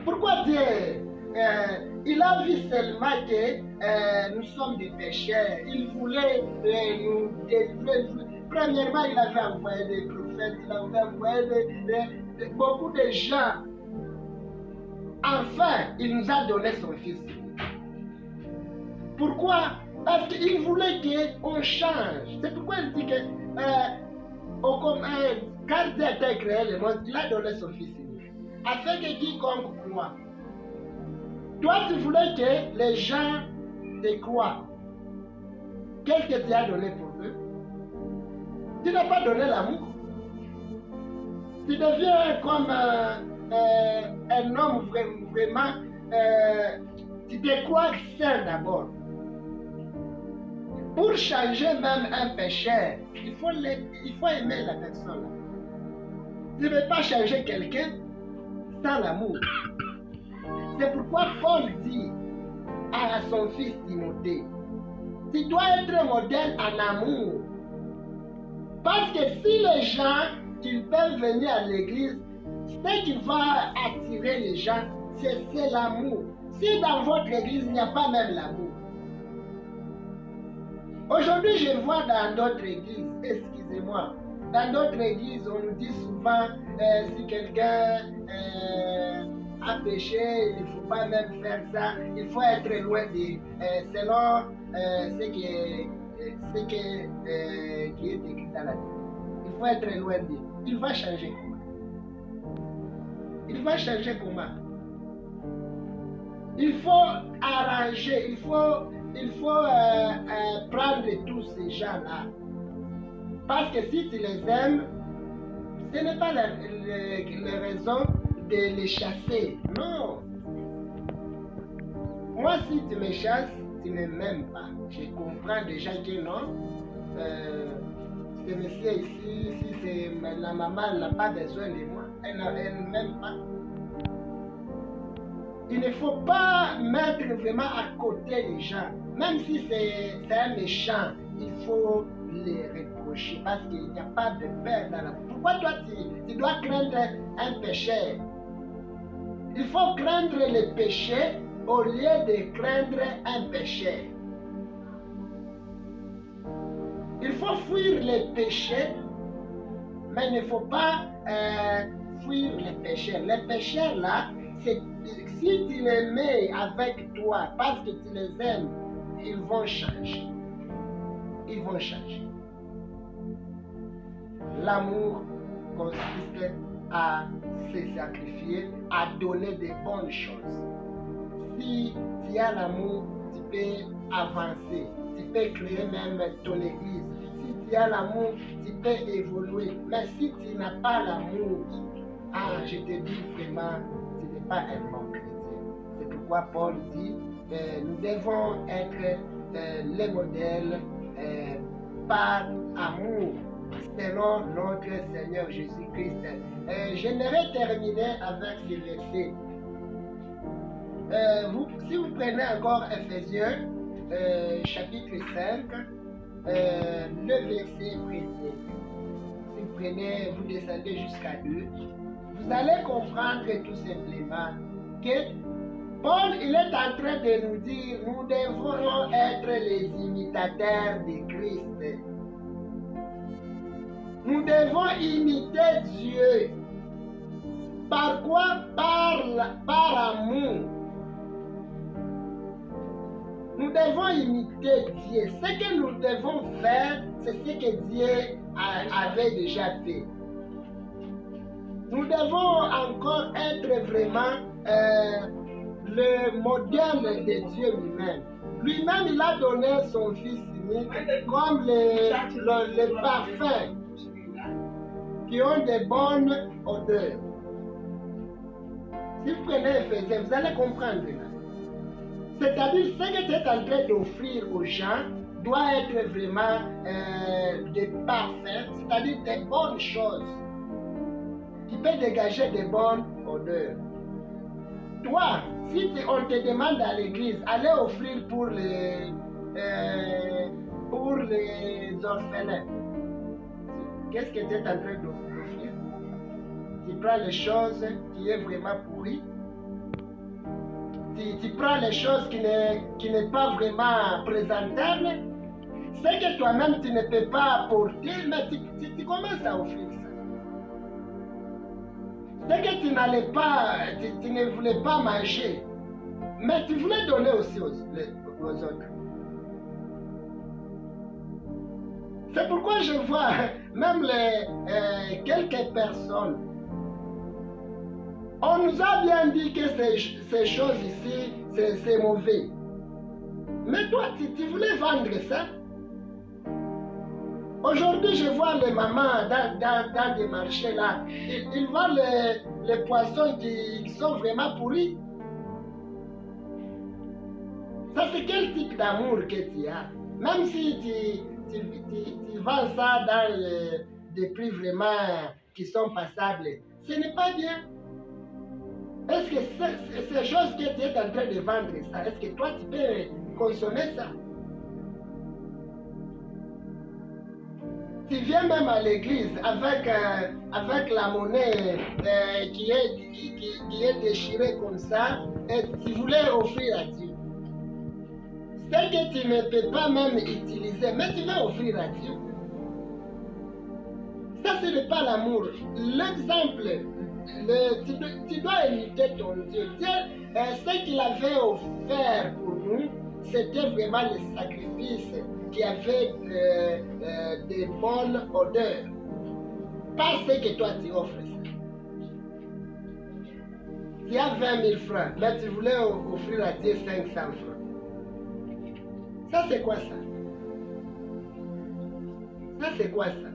Pourquoi Dieu il a vu seulement que nous sommes des pécheurs. Il voulait nous délivrer. Premièrement, il avait envoyé des prophètes, il avait envoyé beaucoup de gens. Enfin, il nous a donné son Fils. Pourquoi? Parce qu'il voulait qu'on change. C'est pourquoi il dit que quand Dieu a créé le monde, il a donné son Fils unique. Afin que quiconque croit. Toi, tu voulais que les gens te croient. Qu'est-ce que tu as donné pour eux? Tu n'as pas donné l'amour. Tu deviens comme un homme vraiment, tu te crois saint d'abord. Pour changer même un pécheur, il faut aimer la personne. Tu ne peux pas changer quelqu'un sans l'amour. C'est pourquoi Paul dit à son fils Timothée, tu dois être un modèle en amour. Parce que si les gens, ils peuvent venir à l'église, ce qui va attirer les gens, c'est l'amour. Si dans votre église, il n'y a pas même l'amour. Aujourd'hui, je vois dans d'autres églises, excusez-moi, dans d'autres églises, on nous dit souvent, si quelqu'un a péché, il ne faut pas même faire ça, il faut être loin de, selon ce qui est écrit dans la Bible. Il faut être loin de. Il va changer comment? Il va changer comment? Il faut arranger, il faut prendre tous ces gens-là. Parce que si tu les aimes, ce n'est pas la raison de les chasser. Non. Moi, si tu me chasses, tu ne m'aimes pas. Je comprends déjà que non. Ce monsieur ici, si c'est la maman, elle n'a pas besoin de moi. Elle ne m'aime pas. Il ne faut pas mettre vraiment à côté les gens. Même si c'est un méchant, il faut les reprocher parce qu'il n'y a pas de peur dans la vie. Pourquoi toi tu dois craindre un péché? Il faut craindre le péché au lieu de craindre un péché. Il faut fuir les péchés, mais il ne faut pas fuir les péchés. Les péchés là, si tu les mets avec toi parce que tu les aimes, ils vont changer. Ils vont changer. L'amour consiste à se sacrifier, à donner des bonnes choses. Si tu as l'amour, tu peux avancer, tu peux créer même ton église. Si tu as l'amour, tu peux évoluer. Mais si tu n'as pas l'amour, je te dis vraiment, tu n'es pas un bon chrétien. C'est pourquoi Paul dit, nous devons être les modèles par amour, selon notre Seigneur Jésus-Christ. J'aimerais terminer avec ce verset. Si vous prenez encore Ephésiens, chapitre 5, le verset premier. Si vous prenez, vous descendez jusqu'à 2, vous allez comprendre tout simplement que Paul, il est en train de nous dire, nous devons être les imitateurs de Christ. Nous devons imiter Dieu. Par quoi? Par amour. Nous devons imiter Dieu. Ce que nous devons faire, c'est ce que Dieu avait déjà fait. Nous devons encore être vraiment le modèle de Dieu lui-même. Lui-même, il a donné son Fils unique comme le parfum qui ont de bonnes odeurs. Si vous prenez Ephésiens, vous allez comprendre. C'est-à-dire, ce que tu es en train d'offrir aux gens doit être vraiment des parfums, c'est-à-dire des bonnes choses qui peuvent dégager de bonnes odeurs. Toi, si on te demande à l'église, allez offrir pour les orphelins, qu'est-ce que tu es en train d'offrir? Tu prends les choses qui est vraiment pourries, tu prends les choses qui n'est pas vraiment présentables, c'est que toi-même tu ne peux pas apporter, mais tu commences à offrir ça. C'est que tu n'allais pas, tu ne voulais pas manger, mais tu voulais donner aussi aux autres. C'est pourquoi je vois même quelques personnes. On nous a bien dit que ces choses ici, c'est mauvais. Mais toi, tu voulais vendre ça. Aujourd'hui, je vois les mamans dans des marchés là. Ils vendent les poissons qui sont vraiment pourris. Ça, c'est quel type d'amour que tu as? Même si tu vends ça dans des prix vraiment qui sont passables, ce n'est pas bien. Est-ce que ces choses que tu es en train de vendre, ça, est-ce que toi tu peux consommer ça? Tu viens même à l'église avec la monnaie qui est déchirée comme ça et tu voulais offrir à Dieu. C'est que tu ne peux pas même utiliser, mais tu veux offrir à Dieu. Ça, ce n'est pas l'amour. L'exemple, tu dois imiter ton Dieu. Ce qu'il avait offert pour nous, c'était vraiment le sacrifice qui avait de bonnes odeurs. Pas ce que toi tu offres. Tu as 20 000 francs, mais tu voulais offrir à Dieu 500 francs. Ça, c'est quoi ça? Ça, c'est quoi ça?